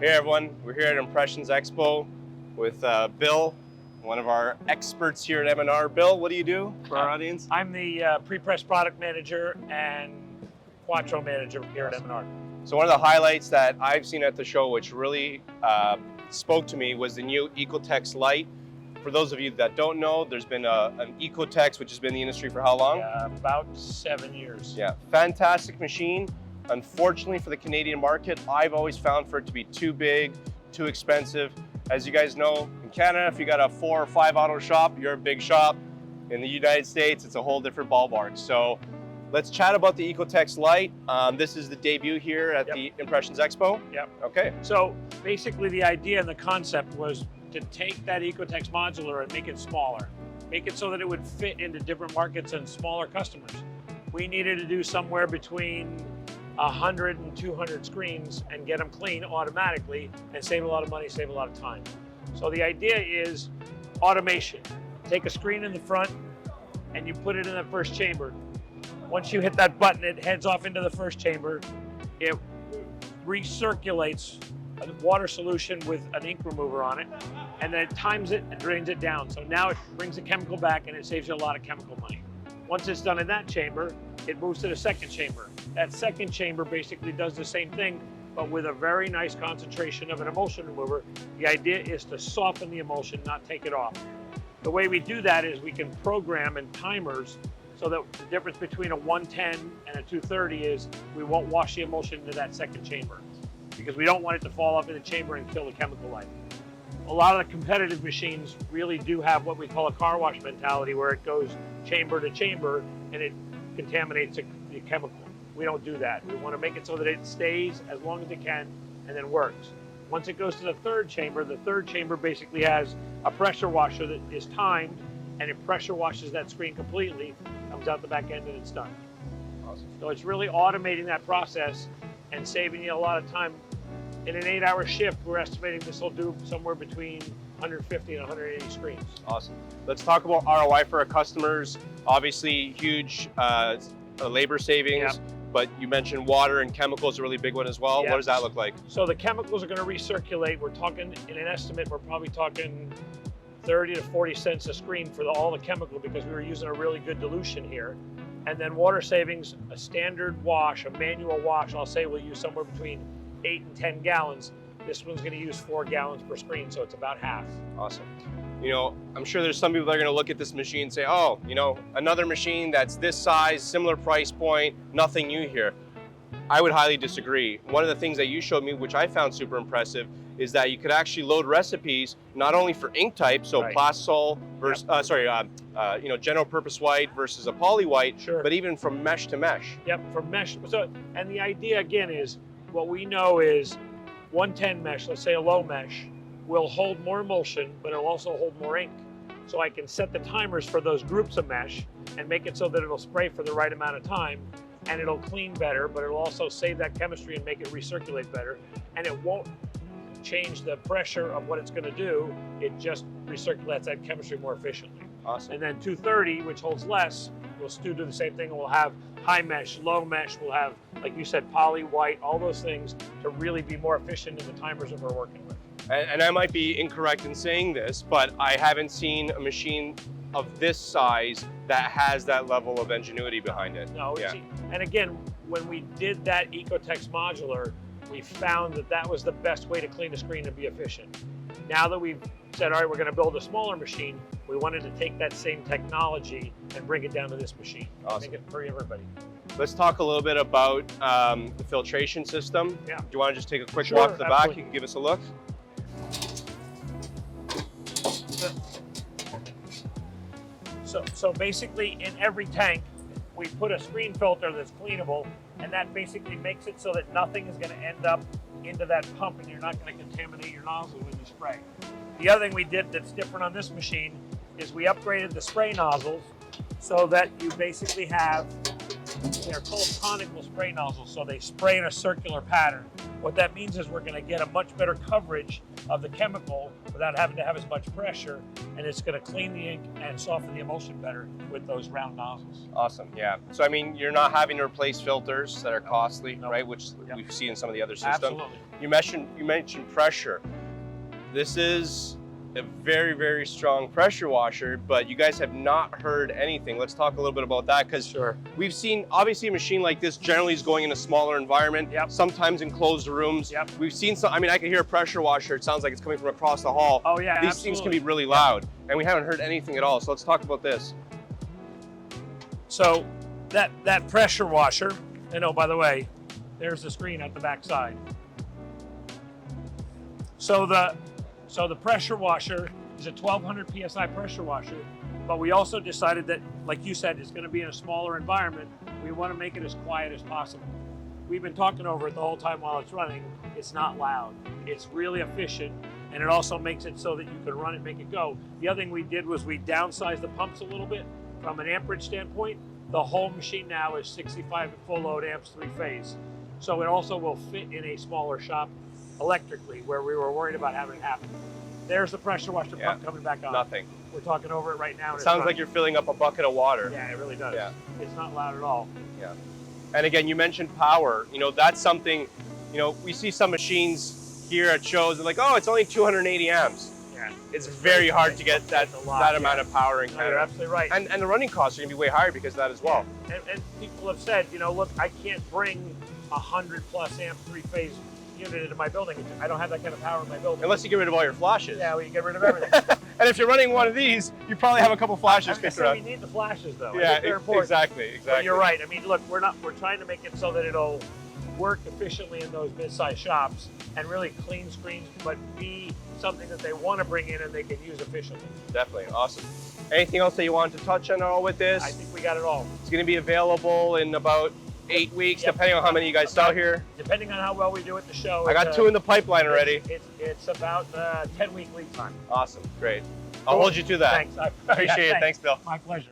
Hey everyone, we're here at Impressions Expo with Bill, one of our experts here at M&R. Bill, what do you do for our audience? I'm the Prepress product manager and Quattro manager here at M&R. So one of the highlights that I've seen at the show, which really spoke to me, was the new Eco-Tex Lite. For those of you that don't know, there's been an Ecotex, which has been in the industry for how long? About 7 years. Yeah, fantastic machine. Unfortunately for the Canadian market, I've always found for it to be too big, too expensive. As you guys know, in Canada, if you got a 4 or 5 auto shop, you're a big shop. In the United States, it's a whole different ballpark. So let's chat about the Eco-Tex Lite. This is the debut here at the Impressions Expo. Yep. Okay. So basically the idea and the concept was to take that Ecotex modular and make it smaller. Make it so that it would fit into different markets and smaller customers. We needed to do somewhere between 100 and 200 screens and get them clean automatically and save a lot of money, save a lot of time. So the idea is automation. Take a screen in the front and you put it in the first chamber. Once you hit that button, it heads off into the first chamber. It recirculates a water solution with an ink remover on it, and then it times it and drains it down. So now it brings the chemical back and it saves you a lot of chemical money. Once it's done in that chamber, it moves to the second chamber. That second chamber basically does the same thing, but with a very nice concentration of an emulsion remover. The idea is to soften the emulsion, not take it off. The way we do that is we can program in timers so that the difference between a 110 and a 230 is we won't wash the emulsion into that second chamber because we don't want it to fall off in the chamber and kill the chemical life. A lot of the competitive machines really do have what we call a car wash mentality where it goes chamber to chamber and it contaminates the chemical. We don't do that. We want to make it so that it stays as long as it can and then works. Once it goes to the third chamber basically has a pressure washer that is timed and it pressure washes that screen completely, comes out the back end and it's done. Awesome. So it's really automating that process and saving you a lot of time. In an 8-hour shift, we're estimating this will do somewhere between 150 and 180 screens. Awesome. Let's talk about ROI for our customers. Obviously, huge labor savings, but you mentioned water and chemicals are a really big one as well. What does that look like? So the chemicals are going to recirculate. We're talking, in an estimate, we're probably talking 30 to 40 cents a screen for all the chemical because we were using a really good dilution here. And then water savings, a standard wash, a manual wash, I'll say we'll use somewhere between 8 and 10 gallons. This one's going to use 4 gallons per screen, so it's about half. Awesome. You know, I'm sure there's some people that are going to look at this machine and say, oh, you know, another machine that's this size, similar price point, nothing new here. I would highly disagree. One of the things that you showed me, which I found super impressive, is that you could actually load recipes not only for ink type, so Plasol versus, general purpose white versus a poly white, but even from mesh to mesh. Yep, from mesh. So, and the idea again is, what we know is 110 mesh, let's say a low mesh, will hold more emulsion, but it'll also hold more ink. So I can set the timers for those groups of mesh and make it so that it'll spray for the right amount of time and it'll clean better, but it'll also save that chemistry and make it recirculate better. And it won't change the pressure of what it's going to do. It just recirculates that chemistry more efficiently. Awesome. And then 230, which holds less, will still do the same thing. We'll have high mesh, low mesh. We'll have, like you said, poly, white, all those things to really be more efficient in the timers that we're working with. And I might be incorrect in saying this, but I haven't seen a machine of this size that has that level of ingenuity behind it. No, and again, when we did that Ecotex modular, we found that that was the best way to clean a screen and be efficient. Now that we've said, all right, we're going to build a smaller machine, we wanted to take that same technology and bring it down to this machine. Awesome. Make it for everybody. Let's talk a little bit about the filtration system. Yeah. Do you want to just take a quick walk to the back? You can give us a look. So basically in every tank, we put a screen filter that's cleanable, and that basically makes it so that nothing is going to end up into that pump and you're not going to contaminate your nozzle when you spray. The other thing we did that's different on this machine is we upgraded the spray nozzles so that you basically have, they're called conical spray nozzles, so they spray in a circular pattern. What that means is we're going to get a much better coverage of the chemical without having to have as much pressure, and it's going to clean the ink and soften the emulsion better with those round nozzles. Awesome, yeah. So I mean, you're not having to replace filters that are costly, Nope. right? Which Yep. we've seen in some of the other systems. Absolutely. You mentioned pressure. This is a very, very strong pressure washer, but you guys have not heard anything. Let's talk a little bit about that, because Sure. we've seen, obviously a machine like this generally is going in a smaller environment, Yep. sometimes in closed rooms. Yep. We've seen some, I mean, I can hear a pressure washer. It sounds like it's coming from across the hall. Oh yeah, These absolutely. things can be really loud, and we haven't heard anything at all. So let's talk about this. So that pressure washer, and oh, by the way, there's the screen at the back side. So the pressure washer is a 1200 PSI pressure washer, but we also decided that, like you said, it's going to be in a smaller environment. We want to make it as quiet as possible. We've been talking over it the whole time while it's running. It's not loud. It's really efficient, and it also makes it so that you can run it, make it go. The other thing we did was we downsized the pumps a little bit from an amperage standpoint. The whole machine now is 65 full load amps, 3-phase. So it also will fit in a smaller shop electrically, where we were worried about having it happen. There's the pressure washer pump coming back on. Nothing. We're talking over it right now. And It sounds like you're filling up a bucket of water. Yeah, it really does. Yeah. It's not loud at all. Yeah. And again, you mentioned power. You know, that's something, you know, we see some machines here at shows and like, oh, it's only 280 amps. Yeah. It's very hard to get that, amount of power in No, Canada. you're absolutely right. And the running costs are going to be way higher because of that as well. And people have said, you know, look, I can't bring 100+ amp 3-phase unit into my building. I don't have that kind of power in my building. Unless you get rid of all your flashes. Yeah, we get rid of everything. And if you're running one of these, you probably have a couple flashes kicked We around. need the flashes though. Yeah, they're important. exactly. But you're right. I mean, look, we're trying to make it so that it'll work efficiently in those mid-sized shops and really clean screens, but be something that they want to bring in and they can use efficiently. Definitely, awesome. Anything else that you wanted to touch on at all with this? I think we got it all. It's going to be available in about 8 weeks, Yep. depending on how many you guys saw here. Depending on how well we do at the show. I got 2 in the pipeline already. It's about 10-week lead time. Awesome, great. I'll hold you to that. Thanks. I Appreciate it. Thanks, Bill. My pleasure.